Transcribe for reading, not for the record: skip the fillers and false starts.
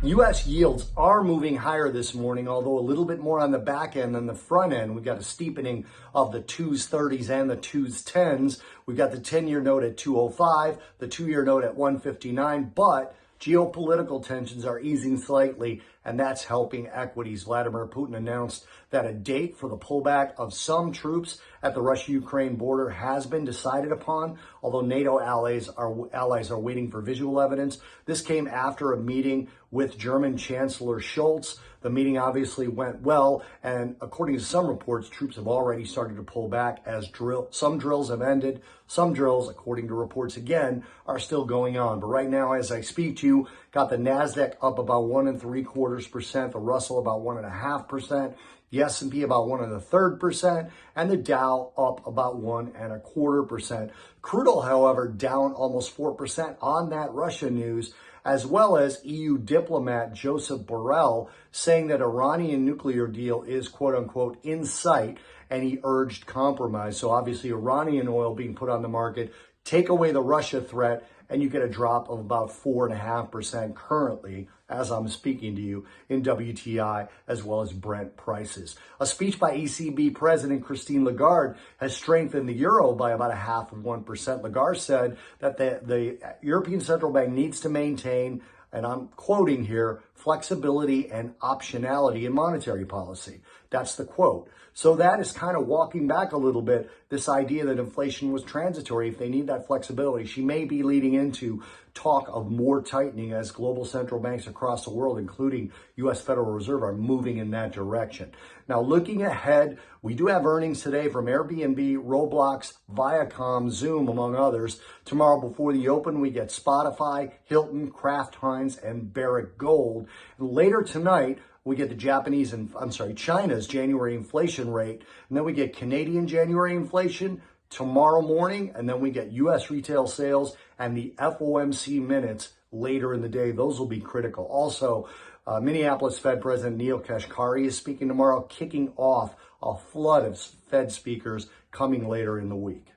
U.S. yields are moving higher this morning, although a little bit more on the back end than the front end. We've got a steepening of the 2s 30s and the 2s 10s. We've got the 10-year note at 205, the 2-year note at 159, but geopolitical tensions are easing slightly, and that's helping equities. Vladimir Putin announced that a date for the pullback of some troops at the Russia-Ukraine border has been decided upon, although NATO allies are waiting for visual evidence. This came after a meeting with German Chancellor Scholz. The meeting obviously went well, and according to some reports, troops have already started to pull back as some drills have ended. Some drills, according to reports again, are still going on. But right now, as I speak to you, got the NASDAQ up about 1 3/4%, the Russell about 1.5%, the S&P about 1 1/3%, and the Dow up about 1 1/4%. Crude oil, however, down almost 4% on that Russia news, as well as EU diplomat Joseph Borrell saying that Iranian nuclear deal is quote unquote in sight, and he urged compromise. So obviously Iranian oil being put on the market, take away the Russia threat, and you get a drop of about 4.5% currently, as I'm speaking to you, in WTI as well as Brent prices. A speech by ECB President Christine Lagarde has strengthened the euro by about 0.5%. Lagarde said that the European Central Bank needs to maintain, and I'm quoting here, flexibility and optionality in monetary policy. That's the quote. So that is kind of walking back a little bit, this idea that inflation was transitory. If they need that flexibility, she may be leading into talk of more tightening as global central banks across the world, including U.S. Federal Reserve, are moving in that direction. Now, looking ahead, we do have earnings today from Airbnb, Roblox, Viacom, Zoom, among others. Tomorrow before the open, we get Spotify, Hilton, Kraft Heinz, and Barrick Gold. And later tonight, we get the China's January inflation rate, and then we get Canadian January inflation tomorrow morning, and then we get U.S. retail sales and the FOMC minutes later in the day. Those will be critical. Also, Minneapolis Fed President Neel Kashkari is speaking tomorrow, kicking off a flood of Fed speakers coming later in the week.